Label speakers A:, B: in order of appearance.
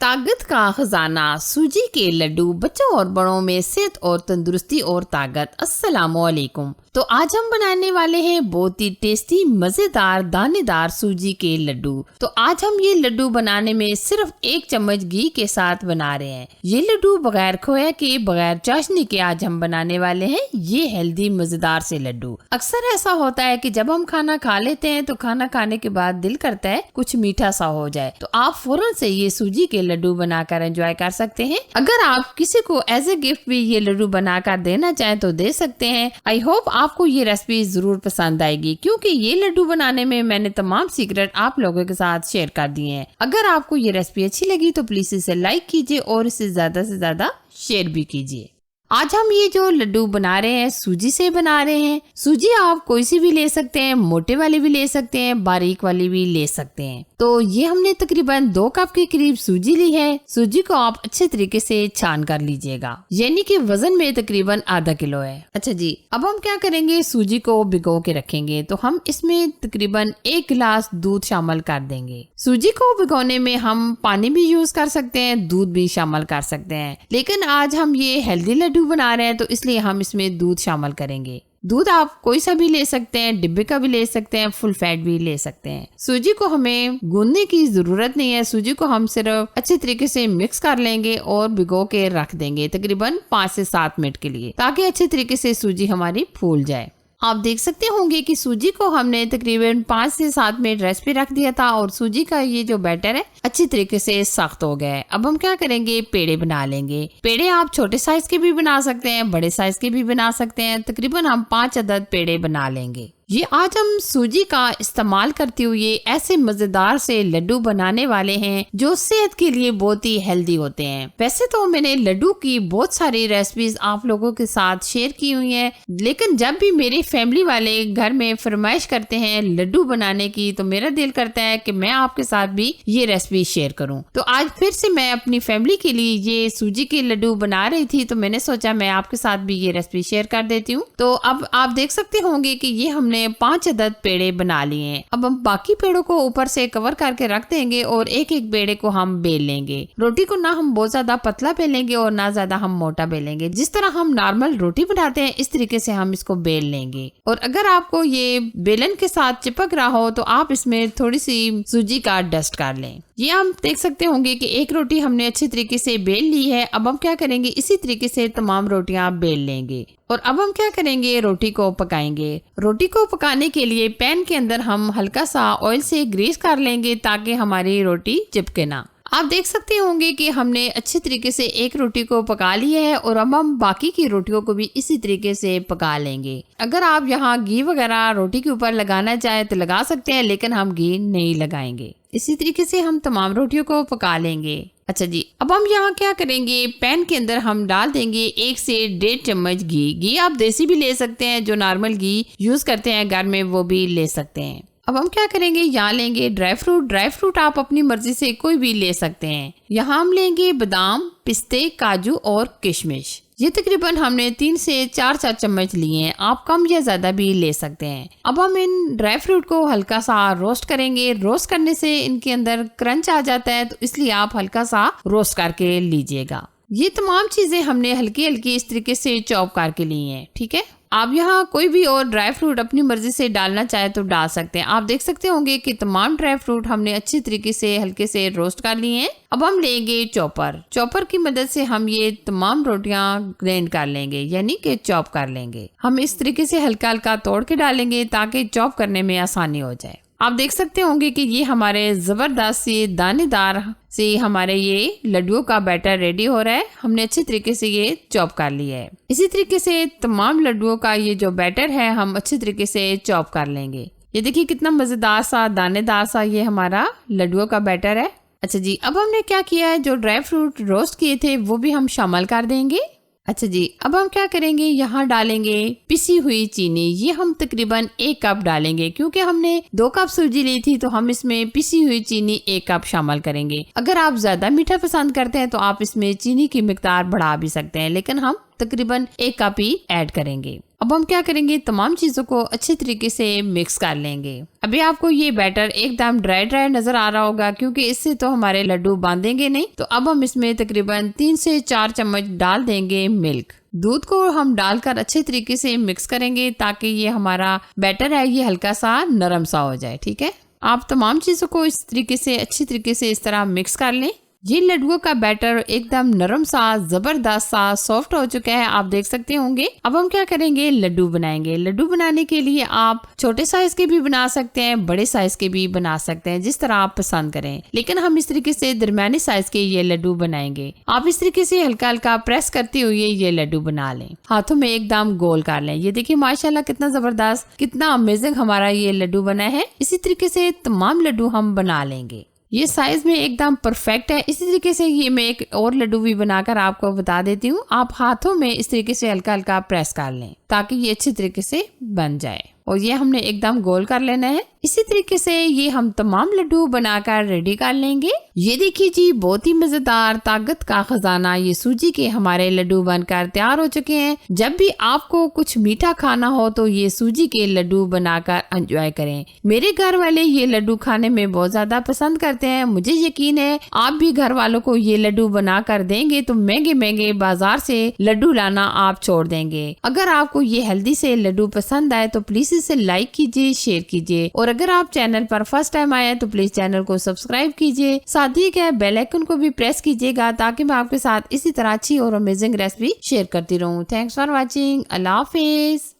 A: ताकत का खजाना सूजी के लड्डू बच्चों और बड़ों में सेहत और तंदुरुस्ती और ताकत। अस्सलामुअलैकुम। तो आज हम बनाने वाले हैं बहुत ही टेस्टी मजेदार दानेदार सूजी के लड्डू। तो आज हम ये लड्डू बनाने में सिर्फ 1 चम्मच घी के साथ बना रहे हैं। ये लड्डू बगैर खोया के बगैर चाशनी के आज हम बनाने वाले हैं ये हेल्दी मजेदार से लड्डू। अक्सर ऐसा होता है कि जब हम खाना खा लेते हैं तो खाना खाने के बाद दिल करता है कुछ मीठा सा हो जाए, तो आप फौरन से ये सूजी के लड्डू बनाकर एंजॉय कर सकते हैं। अगर आप किसी को एज ए गिफ्ट भी ये लड्डू बनाकर देना चाहें तो दे सकते हैं। आई होप आपको ये रेसिपी जरूर पसंद आएगी, क्योंकि ये लड्डू बनाने में मैंने तमाम सीक्रेट आप लोगों के साथ शेयर कर दिए हैं। अगर आपको ये रेसिपी अच्छी लगी तो प्लीज इसे लाइक कीजिए और इसे ज्यादा से ज्यादा शेयर भी कीजिए। आज हम ये जो लड्डू बना रहे हैं सूजी से बना रहे हैं। सूजी आप कोई सी भी ले सकते हैं, मोटे वाली भी ले सकते हैं, बारीक वाली भी ले सकते हैं। तो ये हमने तकरीबन 2 कप के करीब सूजी ली है। सूजी को आप अच्छे तरीके से छान कर लीजिएगा, यानी कि वजन में तकरीबन आधा किलो है। अच्छा जी, अब हम क्या करेंगे, सूजी को भिगो के रखेंगे। तो हम इसमें तकरीबन 1 गिलास दूध शामिल कर देंगे। सूजी को भिगोने में हम पानी भी यूज कर सकते हैं, दूध भी शामिल कर सकते हैं, लेकिन आज हम ये हेल्दी लड्डू बना रहे हैं तो इसलिए हम इसमें दूध शामिल करेंगे। दूध आप कोई सा भी ले सकते हैं, डिब्बे का भी ले सकते हैं, फुल फैट भी ले सकते हैं। सूजी को हमें गूंदने की जरूरत नहीं है। सूजी को हम सिर्फ अच्छे तरीके से मिक्स कर लेंगे और भिगो के रख देंगे तकरीबन 5 से 7 मिनट के लिए, ताकि अच्छे तरीके से सूजी हमारी फूल जाए। आप देख सकते होंगे कि सूजी को हमने तकरीबन 5 से 7 मिनट रेस्ट पे रख दिया था और सूजी का ये जो बैटर है अच्छी तरीके से सख्त हो गया है। अब हम क्या करेंगे, पेड़े बना लेंगे। पेड़े आप छोटे साइज के भी बना सकते हैं, बड़े साइज के भी बना सकते हैं। तकरीबन हम 5 अदद पेड़े बना लेंगे। ये आज हम सूजी का इस्तेमाल करते हुए ऐसे मजेदार से लड्डू बनाने वाले हैं जो सेहत के लिए बहुत ही हेल्दी होते हैं। वैसे तो मैंने लड्डू की बहुत सारी रेसिपीज आप लोगों के साथ शेयर की हुई हैं, लेकिन जब भी मेरे फैमिली वाले घर में फरमाइश करते हैं लड्डू बनाने की तो मेरा दिल करता है कि मैं आपके साथ भी ये रेसिपी शेयर करूं। तो आज फिर से मैं अपनी फैमिली के लिए ये सूजी के लड्डू बना रही थी, तो मैंने सोचा मैं आपके साथ भी ये रेसिपी शेयर कर देती हूँ। तो अब आप देख सकते होंगे कि ये हमने 5 अदद पेड़े बना लिए हैं। अब हम बाकी पेड़ों को ऊपर से कवर करके रख देंगे और एक एक पेड़े को हम बेल लेंगे। रोटी को ना हम बहुत ज्यादा पतला बेलेंगे और ना ज्यादा हम मोटा बेलेंगे। जिस तरह हम नॉर्मल रोटी बनाते हैं इस तरीके से हम इसको बेल लेंगे। और अगर आपको ये बेलन के साथ चिपक रहा हो तो आप इसमें थोड़ी सी सूजी का डस्ट कर लें। ये हम देख सकते होंगे कि एक रोटी हमने अच्छी तरीके से बेल ली है। अब हम क्या करेंगे, इसी तरीके से तमाम रोटियां बेल लेंगे और अब हम क्या करेंगे, रोटी को पकाएंगे। रोटी को पकाने के लिए पैन के अंदर हम हल्का सा ऑयल से ग्रीस कर लेंगे ताकि हमारी रोटी चिपके ना। आप देख सकते होंगे कि हमने अच्छे तरीके से एक रोटी को पका लिया है और अब हम बाकी की रोटियों को भी इसी तरीके से पका लेंगे। अगर आप यहाँ घी वगैरह रोटी के ऊपर लगाना चाहे तो लगा सकते हैं, लेकिन हम घी नहीं लगाएंगे। इसी तरीके से हम तमाम रोटियों को पका लेंगे। अच्छा जी, अब हम यहाँ क्या करेंगे, पैन के अंदर हम डाल देंगे 1 से 1.5 चम्मच घी। घी आप देसी भी ले सकते हैं, जो नॉर्मल घी यूज करते हैं घर में वो भी ले सकते हैं। अब हम क्या करेंगे, यहाँ लेंगे ड्राई फ्रूट। ड्राई फ्रूट आप अपनी मर्जी से कोई भी ले सकते हैं। यहाँ हम लेंगे बादाम, पिस्ते, काजू और किशमिश। ये तकरीबन हमने 3 से 4 चम्मच लिए हैं, आप कम या ज्यादा भी ले सकते हैं। अब हम इन ड्राई फ्रूट को हल्का सा रोस्ट करेंगे। रोस्ट करने से इनके अंदर क्रंच आ जाता है, तो इसलिए आप हल्का सा रोस्ट करके लीजिएगा। ये तमाम चीजें हमने हल्की हल्की इस तरीके से चॉप करके ली हैं, ठीक है। आप यहाँ कोई भी और ड्राई फ्रूट अपनी मर्जी से डालना चाहे तो डाल सकते हैं। आप देख सकते होंगे कि तमाम ड्राई फ्रूट हमने अच्छी तरीके से हल्के से रोस्ट कर लिए हैं। अब हम लेंगे चॉपर। चॉपर की मदद से हम ये तमाम रोटियां ग्राइंड कर लेंगे, यानी कि चॉप कर लेंगे। हम इस तरीके से हल्का हल्का तोड़ के डालेंगे ताकि चॉप करने में आसानी हो जाए। आप देख सकते होंगे कि ये हमारे जबरदस्त सी दानेदार से हमारे ये लड्डुओं का बैटर रेडी हो रहा है। हमने अच्छे तरीके से ये चॉप कर लिया है। इसी तरीके से तमाम लड्डुओं का ये जो बैटर है हम अच्छे तरीके से चॉप कर लेंगे। ये देखिए कितना मजेदार सा दानेदार सा ये हमारा लड्डुओं का बैटर है। अच्छा जी, अब हमने क्या किया है, जो ड्राई फ्रूट रोस्ट किए थे वो भी हम शामिल कर देंगे। अच्छा जी, अब हम क्या करेंगे, यहाँ डालेंगे पिसी हुई चीनी। ये हम तकरीबन 1 कप डालेंगे, क्योंकि हमने 2 कप सूजी ली थी तो हम इसमें पिसी हुई चीनी 1 कप शामिल करेंगे। अगर आप ज्यादा मीठा पसंद करते हैं तो आप इसमें चीनी की मिकदार बढ़ा भी सकते हैं, लेकिन हम तकरीबन 1 कप ही ऐड करेंगे। अब हम क्या करेंगे, तमाम चीजों को अच्छे तरीके से मिक्स कर लेंगे। अभी आपको ये बैटर एकदम ड्राई ड्राई नजर आ रहा होगा, क्योंकि इससे तो हमारे लड्डू बांधेंगे नहीं। तो अब हम इसमें तकरीबन 3 से 4 चम्मच डाल देंगे मिल्क। दूध को हम डालकर अच्छे तरीके से मिक्स करेंगे ताकि ये हमारा बैटर है ये हल्का सा नरम सा हो जाए। ठीक है, आप तमाम चीजों को इस तरीके से अच्छी तरीके से इस तरह मिक्स कर लें। ये लड्डुओं का बैटर एकदम नरम सा, जबरदस्त सा, सॉफ्ट हो चुका है, आप देख सकते होंगे। अब हम क्या करेंगे, लड्डू बनाएंगे। लड्डू बनाने के लिए आप छोटे साइज के भी बना सकते हैं, बड़े साइज के भी बना सकते हैं, जिस तरह आप पसंद करें। लेकिन हम इस तरीके से दरमियाने साइज के ये लड्डू बनाएंगे। आप इस तरीके से हल्का हल्का प्रेस करते हुए ये लड्डू बना लें, हाथों में एकदम गोल कर लें। ये देखिए माशाल्लाह कितना जबरदस्त, कितना अमेजिंग हमारा ये लड्डू बना है। इसी तरीके से तमाम लड्डू हम बना लेंगे। ये साइज में एकदम परफेक्ट है। इसी तरीके से ये मैं एक और लड्डू भी बनाकर आपको बता देती हूँ। आप हाथों में इस तरीके से हल्का हल्का प्रेस कर लें ताकि ये अच्छी तरीके से बन जाए, और ये हमने एकदम गोल कर लेना है। इसी तरीके से ये हम तमाम लड्डू बनाकर रेडी कर लेंगे। ये देखिए जी, बहुत ही मजेदार, ताकत का खजाना ये सूजी के हमारे लड्डू बनकर तैयार हो चुके हैं। जब भी आपको कुछ मीठा खाना हो तो ये सूजी के लड्डू बनाकर एंजॉय करें। मेरे घर वाले ये लड्डू खाने में बहुत ज्यादा पसंद करते हैं। मुझे यकीन है आप भी घर वालों को ये लड्डू बना कर देंगे तो महंगे महंगे बाजार से लड्डू लाना आप छोड़ देंगे। अगर आपको ये हेल्दी से लड्डू पसंद आए तो प्लीज इसे लाइक कीजिए, शेयर कीजिए, और अगर आप चैनल पर फर्स्ट टाइम आए तो प्लीज चैनल को सब्सक्राइब कीजिए। साथ ही क्या बेल आइकन को भी प्रेस कीजिएगा ताकि मैं आपके साथ इसी तरह अच्छी और अमेजिंग रेसिपी शेयर करती रहूं। Thanks for watching. Allah Hafiz.